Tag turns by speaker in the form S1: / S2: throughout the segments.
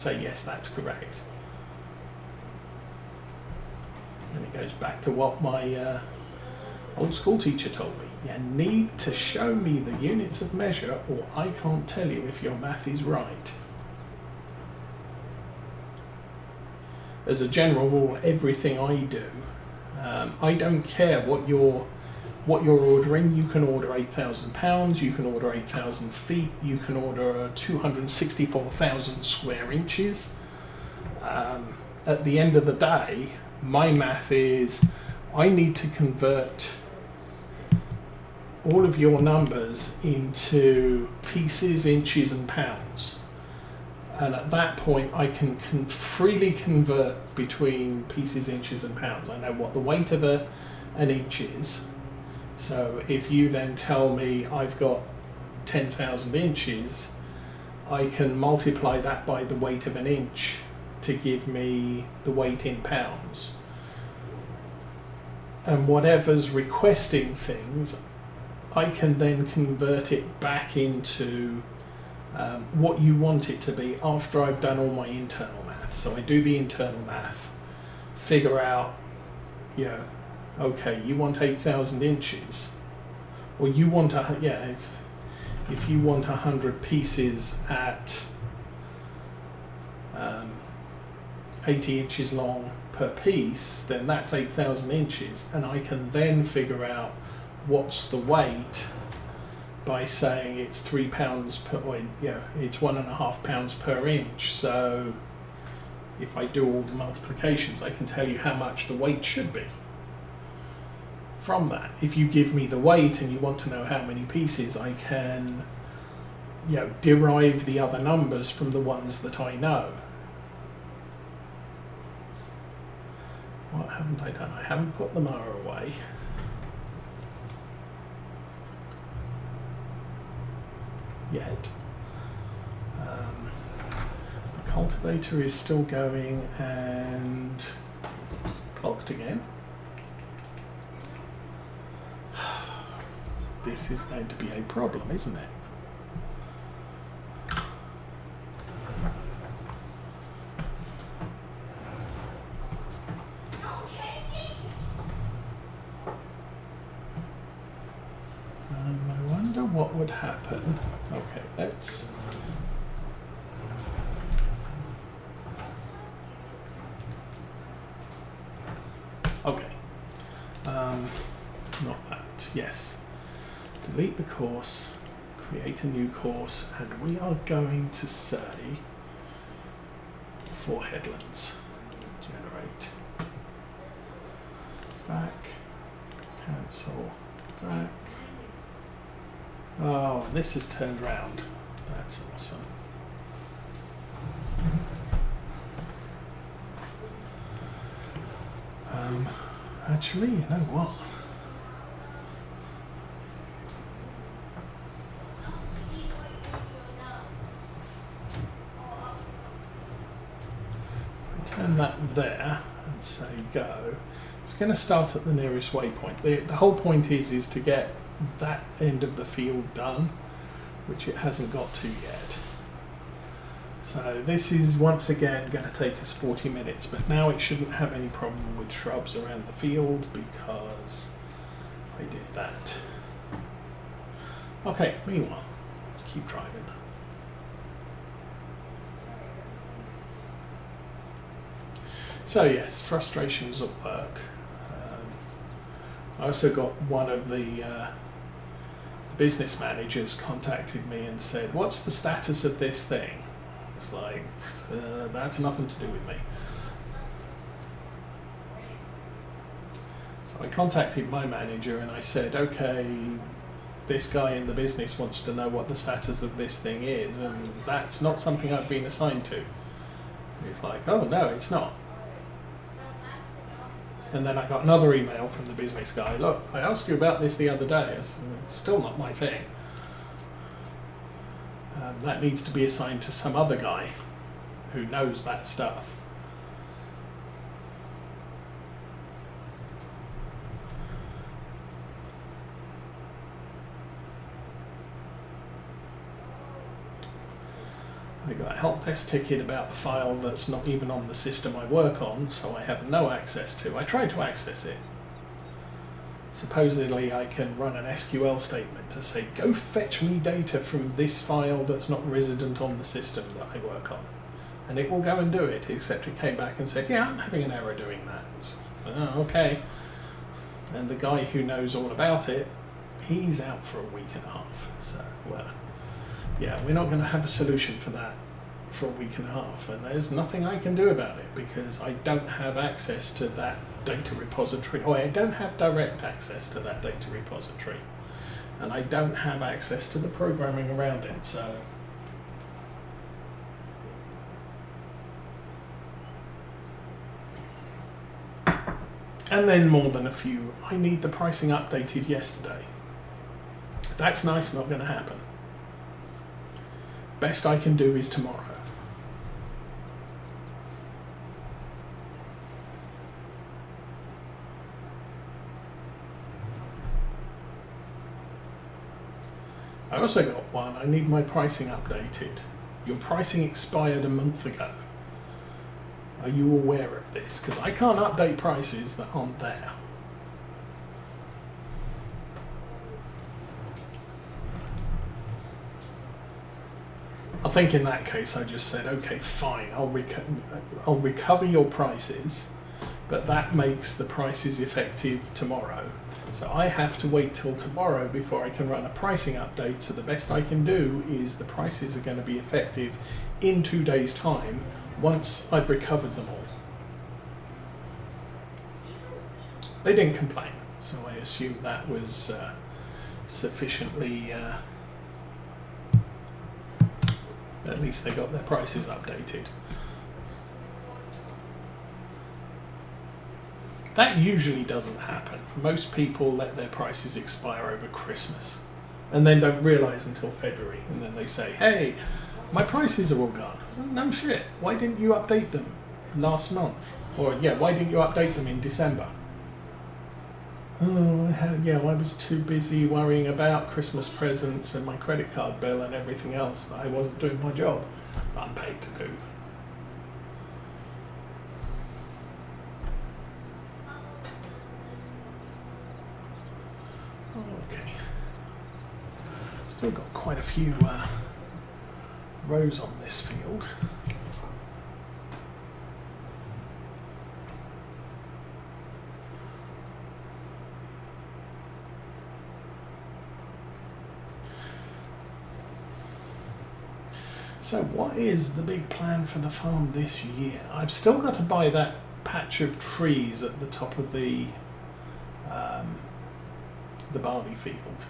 S1: say yes, that's correct. And it goes back to what my old school teacher told me. You need to show me the units of measure or I can't tell you if your math is right. As a general rule, everything I do, I don't care what you're ordering. You can order £8,000, you can order 8,000 feet, you can order 264,000 square inches. At the end of the day, my math is I need to convert all of your numbers into pieces, inches and pounds. And at that point I can freely convert between pieces, inches and pounds. I know what the weight of an inch is. So if you then tell me I've got 10,000 inches, I can multiply that by the weight of an inch to give me the weight in pounds. And whatever's requesting things, I can then convert it back into what you want it to be after I've done all my internal math. So I do the internal math, figure out, okay, you want 8,000 inches, or you want if you want 100 pieces at 80 inches long per piece, then that's 8,000 inches, and I can then figure out what's the weight by saying it's 3 pounds per, it's 1.5 pounds per inch. So if I do all the multiplications, I can tell you how much the weight should be. From that, if you give me the weight and you want to know how many pieces, I can derive the other numbers from the ones that I know. What haven't I done? I haven't put the mower away. Yet. The cultivator is still going and blocked again. This is going to be a problem, isn't it? I wonder what would happen. Okay, let's... Okay. Not that. Yes. Delete the course, create a new course, and we are going to say for headlands. Generate. Back. Cancel. Back. Oh, and this is turned round. That's awesome. Actually, you know what? Turn that there and say go. It's going to start at the nearest waypoint. The whole point is to get that end of the field done, which it hasn't got to yet. So this is once again going to take us 40 minutes, but now it shouldn't have any problem with shrubs around the field because I did that. Okay, meanwhile, let's keep driving. So yes, frustrations at work. I also got one of the business managers contacted me and said, "What's the status of this thing?" It's like, that's nothing to do with me. So I contacted my manager and I said, okay, this guy in the business wants to know what the status of this thing is, and that's not something I've been assigned to. And he's like, oh no, it's not. And then I got another email from the business guy, look, I asked you about this the other day, it's still not my thing. That needs to be assigned to some other guy who knows that stuff. I got help desk ticket about a file that's not even on the system I work on, so I have no access to. I tried to access it. Supposedly I can run an SQL statement to say, go fetch me data from this file that's not resident on the system that I work on. And it will go and do it, except it came back and said, yeah, I'm having an error doing that. Oh, okay. And the guy who knows all about it, he's out for a week and a half. So, yeah, we're not going to have a solution for that for a week and a half. And there's nothing I can do about it because I don't have access to that data repository, or I don't have direct access to that data repository. And I don't have access to the programming around it, so... And then more than a few, I need the pricing updated yesterday. That's nice, not going to happen. Best I can do is tomorrow. I also got one, I need my pricing updated. Your pricing expired a month ago. Are you aware of this? Because I can't update prices that aren't there. I think in that case I just said, okay, fine, I'll recover your prices, but that makes the prices effective tomorrow. So I have to wait till tomorrow before I can run a pricing update, so the best I can do is the prices are going to be effective in 2 days' time once I've recovered them all. They didn't complain, so I assume that was sufficiently... at least they got their prices updated. That usually doesn't happen. Most people let their prices expire over Christmas and then don't realise until February, and then they say, hey, my prices are all gone. No shit, why didn't you update them last month? Or yeah, why didn't you update them in December? Oh, I was too busy worrying about Christmas presents and my credit card bill and everything else that I wasn't doing my job that I'm paid to do. Okay. Still got quite a few rows on this field. So what is the big plan for the farm this year? I've still got to buy that patch of trees at the top of the barley field,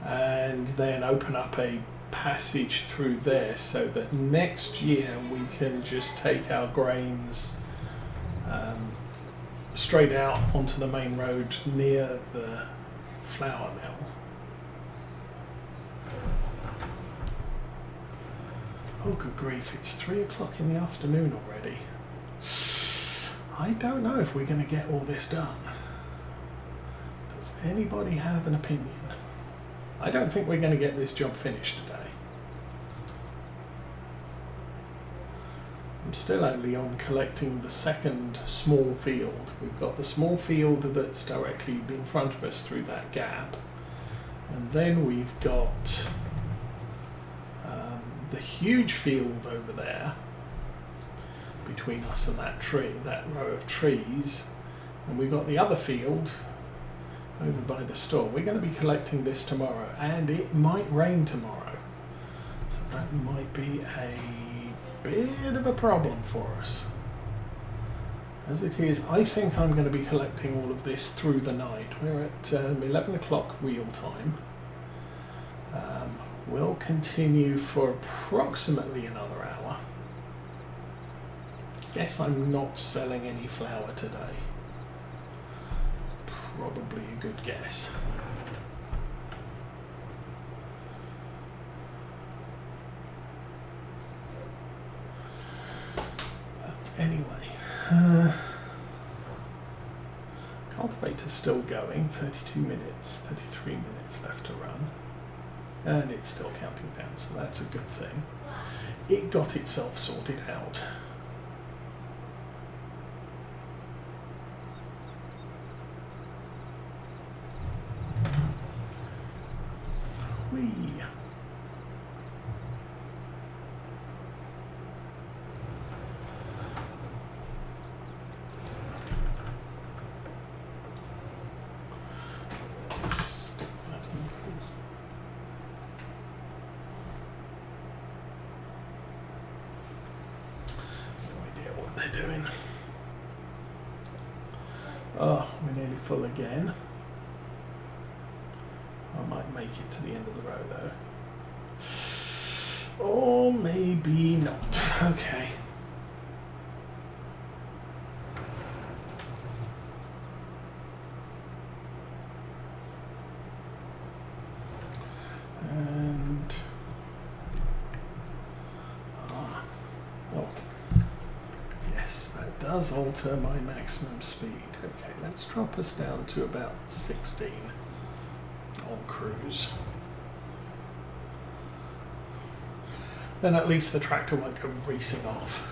S1: and then open up a passage through there so that next year we can just take our grains straight out onto the main road near the flour mill. Oh, good grief, it's 3 o'clock in the afternoon already. I don't know if we're going to get all this done. Does anybody have an opinion? I don't think we're going to get this job finished today. I'm still only on collecting the second small field. We've got the small field that's directly in front of us through that gap. And then we've got the huge field over there between us and that tree, that row of trees, and we've got the other field over by the store. We're going to be collecting this tomorrow, and it might rain tomorrow, so that might be a bit of a problem for us. As it is, I think I'm going to be collecting all of this through the night. We're at 11 o'clock real time. We'll continue for approximately another hour. Guess I'm not selling any flour today. It's probably a good guess. But anyway, cultivator's still going, 32 minutes, 33 minutes left to run. And it's still counting down, so that's a good thing. it got itself sorted out. Whee. Doing. Oh, we're nearly full again. I might make it to the end of the row though. Or maybe not. Okay. And oh. Does alter my maximum speed. Okay, let's drop us down to about 16 on cruise. Then at least the tractor won't go racing off.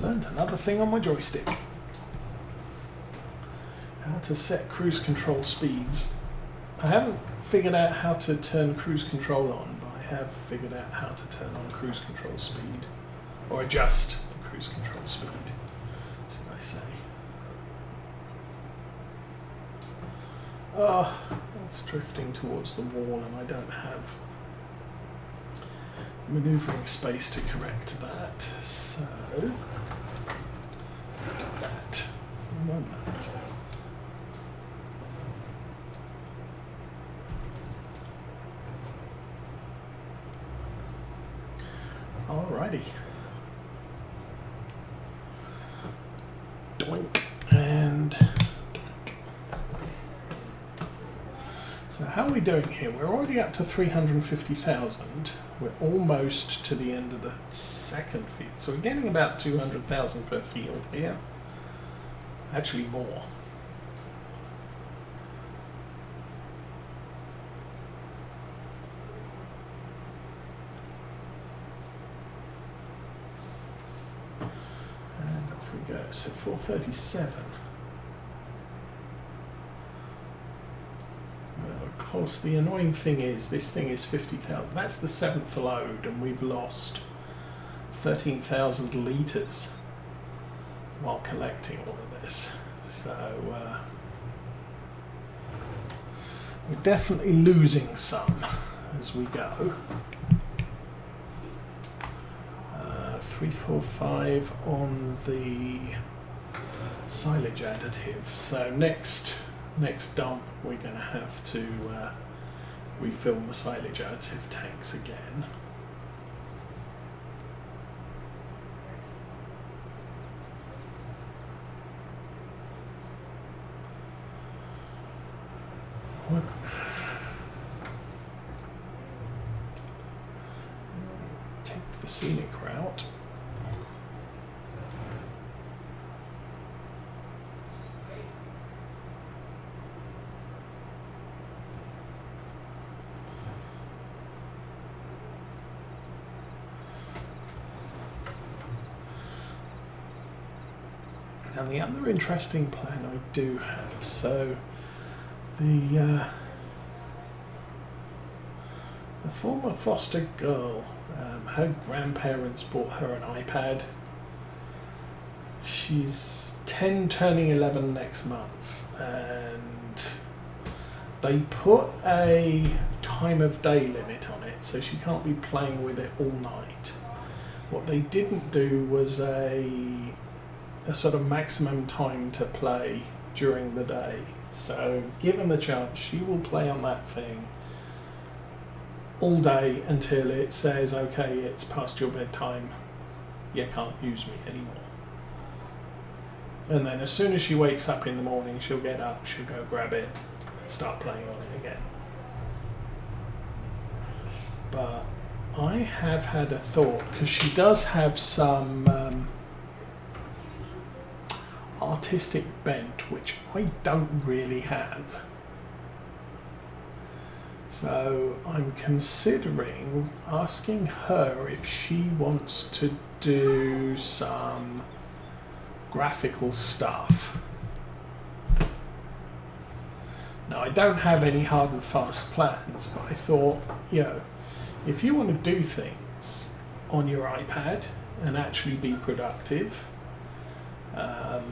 S1: Learned another thing on my joystick. How to set cruise control speeds. I haven't figured out how to turn cruise control on, but I have figured out how to turn on cruise control speed, or adjust the cruise control speed. Say. Oh, it's drifting towards the wall and I don't have manoeuvring space to correct that. So, let's do that. Run that. Alrighty. Doink and doink. So how are we doing here? We're already up to 350,000. We're almost to the end of the second field. So we're getting about 200,000 per field here. Actually more. We go, so 437. Well, of course, the annoying thing is this thing is 50,000. That's the 7th load, and we've lost 13,000 litres while collecting all of this. So we're definitely losing some as we go. 3, 4, 5 on the silage additive. So next dump we're going to have to refill the silage additive tanks again. Take the scenic route. And the other interesting plan I do have, so the former foster girl, her grandparents bought her an iPad. She's 10 turning 11 next month, and they put a time of day limit on it, so she can't be playing with it all night. What they didn't do was a sort of maximum time to play during the day. So given the chance, she will play on that thing all day until it says, okay, it's past your bedtime, you can't use me anymore. And then as soon as she wakes up in the morning, she'll get up, she'll go grab it and start playing on it again. But I have had a thought, because she does have some artistic bent, which I don't really have. So I'm considering asking her if she wants to do some graphical stuff. Now, I don't have any hard and fast plans, but I thought, you know, if you want to do things on your iPad and actually be productive, how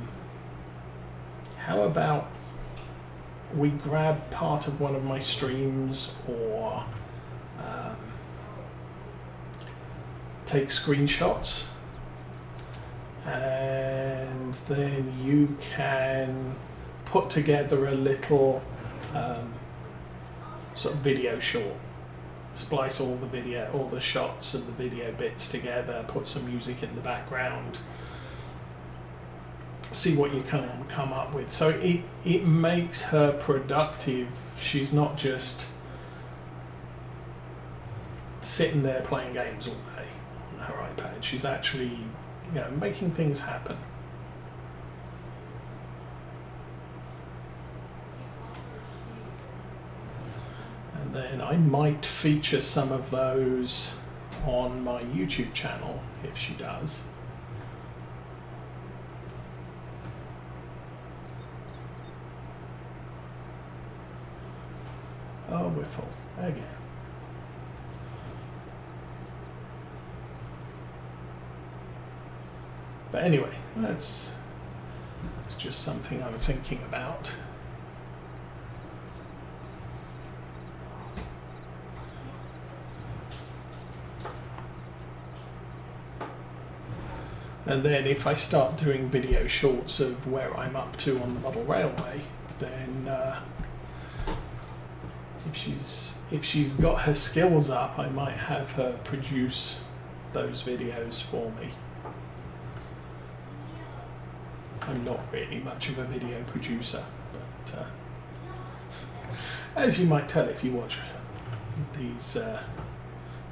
S1: about we grab part of one of my streams or take screenshots, and then you can put together a little sort of video short, splice all the shots and the video bits together, put some music in the background, see what you can come up with. So it makes her productive. She's not just sitting there playing games all day on her iPad. She's actually, you know, making things happen. And then I might feature some of those on my YouTube channel if she does. Oh, we're full again. But anyway, that's just something I'm thinking about. And then if I start doing video shorts of where I'm up to on the model railway, then if she's got her skills up, I might have her produce those videos for me. I'm not really much of a video producer, but as you might tell if you watch these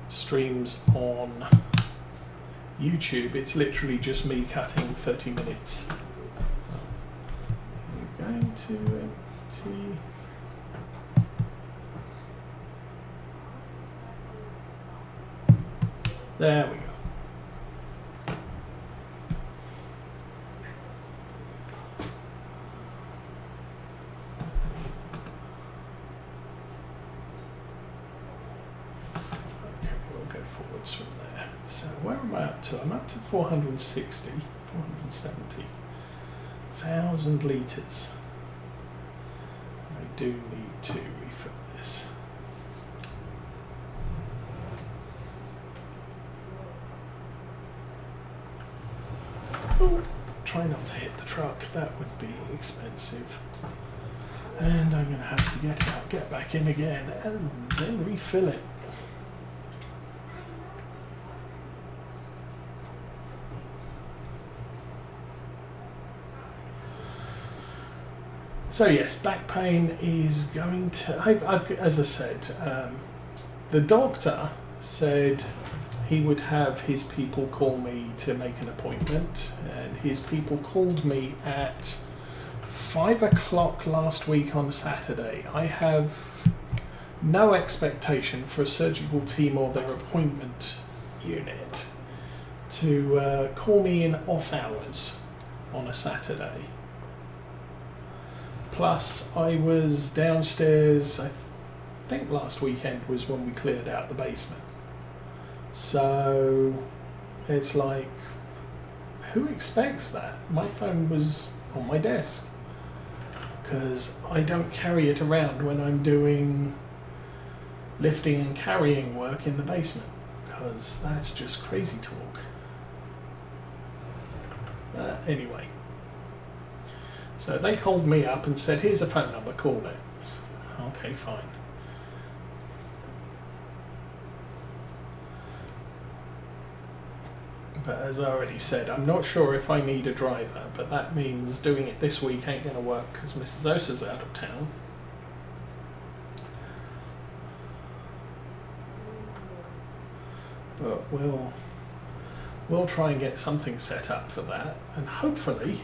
S1: streams on YouTube, it's literally just me cutting 30 minutes. I'm going to empty. There we go. Okay, we'll go forwards from there. So where am I up to? I'm up to 470,000 litres. I do need to refill this. Oh, try not to hit the truck, that would be expensive. And I'm going to have to get out, get back in again, and then refill it. So yes, back pain is going to... I've as I said, the doctor said he would have his people call me to make an appointment, and his people called me at 5 o'clock last week on Saturday. I have no expectation for a surgical team or their appointment unit to call me in off hours on a Saturday. Plus, I was downstairs, I think last weekend was when we cleared out the basement. So it's like, who expects that? My phone was on my desk because I don't carry it around when I'm doing lifting and carrying work in the basement, because that's just crazy talk. Anyway, so they called me up and said, here's a phone number, call it. Okay, fine. But as I already said, I'm not sure if I need a driver, but that means doing it this week ain't going to work because Mrs. Osa's out of town. But we'll try and get something set up for that, and hopefully,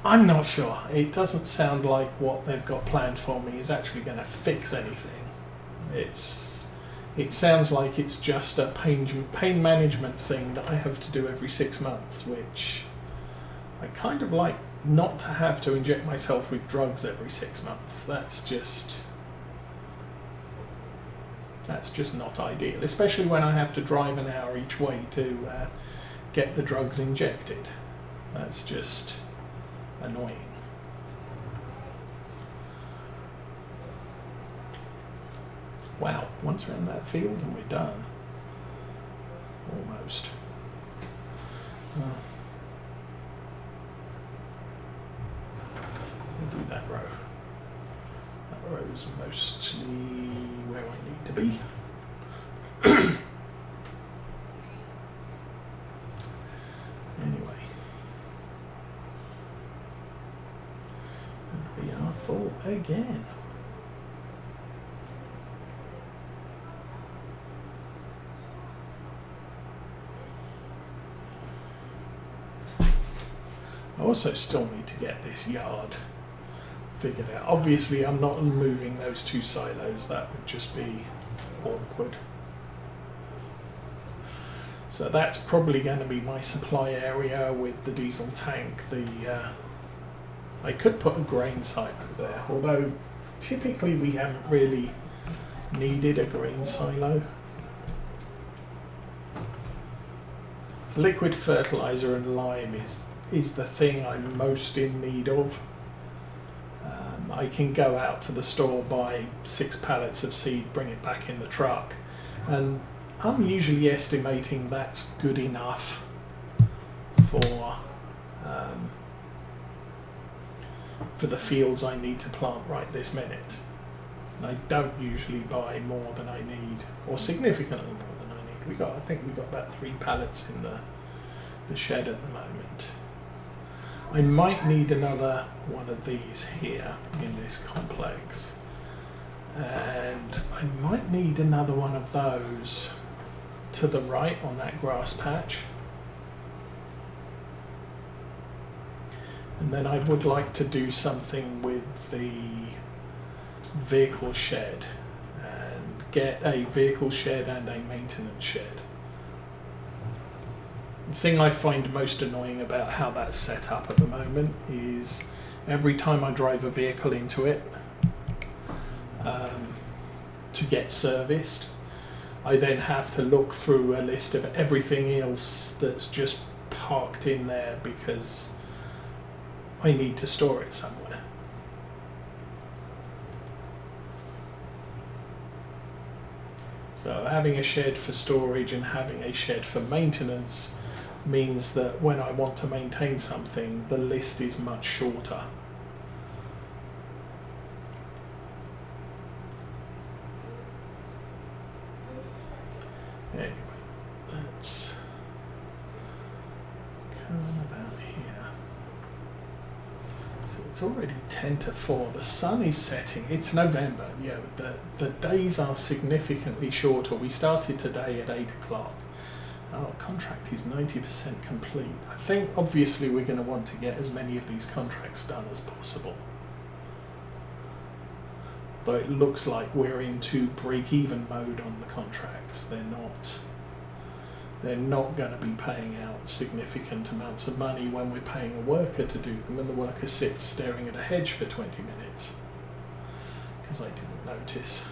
S1: I'm not sure. It doesn't sound like what they've got planned for me is actually going to fix anything. It sounds like it's just a pain management thing that I have to do every 6 months, which I kind of like not to have to inject myself with drugs every 6 months. That's just not ideal, especially when I have to drive an hour each way to get the drugs injected. That's just annoying. Wow, once we're in that field and we're done. Almost. We'll do that row. That row is mostly where I need to be. Anyway. And we are full again. I also still need to get this yard figured out. Obviously I'm not moving those 2 silos, that would just be awkward. So that's probably going to be my supply area with the diesel tank. I could put a grain silo there, although typically we haven't really needed a grain silo. So liquid fertilizer and lime is the thing I'm most in need of. I can go out to the store, buy 6 pallets of seed, bring it back in the truck, and I'm usually estimating that's good enough for the fields I need to plant right this minute. And I don't usually buy more than I need, or significantly more than I need. I think we got about 3 pallets in the shed at the moment. I might need another one of these here in this complex, and I might need another one of those to the right on that grass patch. And then I would like to do something with the vehicle shed and get a vehicle shed and a maintenance shed. The thing I find most annoying about how that's set up at the moment is every time I drive a vehicle into it to get serviced, I then have to look through a list of everything else that's just parked in there because I need to store it somewhere. So having a shed for storage and having a shed for maintenance means that when I want to maintain something, the list is much shorter. Anyway, let's come about here. So it's already 10 to 4. The sun is setting. It's November. Yeah, the days are significantly shorter. We started today at 8 o'clock. Our contract is 90% complete. I think obviously we're going to want to get as many of these contracts done as possible. Though it looks like we're into break-even mode on the contracts. They're not going to be paying out significant amounts of money when we're paying a worker to do them, and the worker sits staring at a hedge for 20 minutes. Because I didn't notice.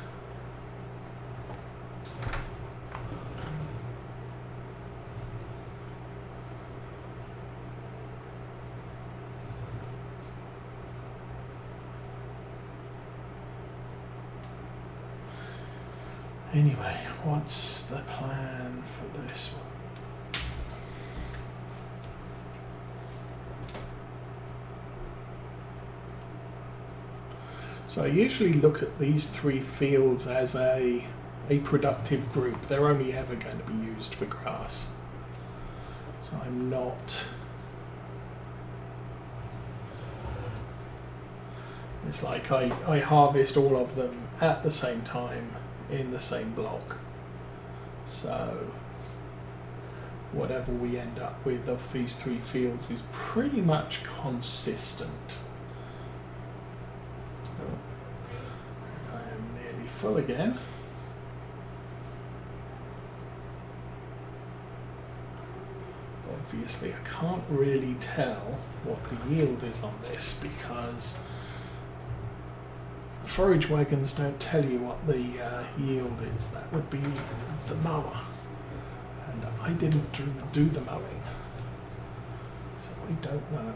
S1: Anyway, what's the plan for this one? So I usually look at these 3 fields as a productive group. They're only ever going to be used for grass. So I'm not... It's like I harvest all of them at the same time in the same block. So whatever we end up with of these three fields is pretty much consistent. I am nearly full again. Obviously I can't really tell what the yield is on this because forage wagons don't tell you what the yield is. That would be the mower, and I didn't do the mowing, so I don't know.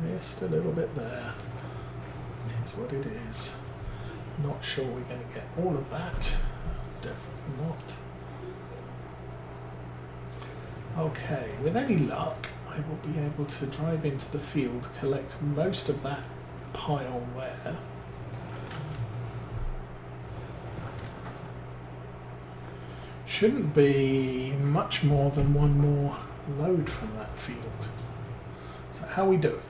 S1: Missed a little bit there. It is what it is. Not sure we're going to get all of that. Definitely not. Okay, with any luck I will be able to drive into the field, collect most of that pile there. Shouldn't be much more than one more load from that field. So how are we doing?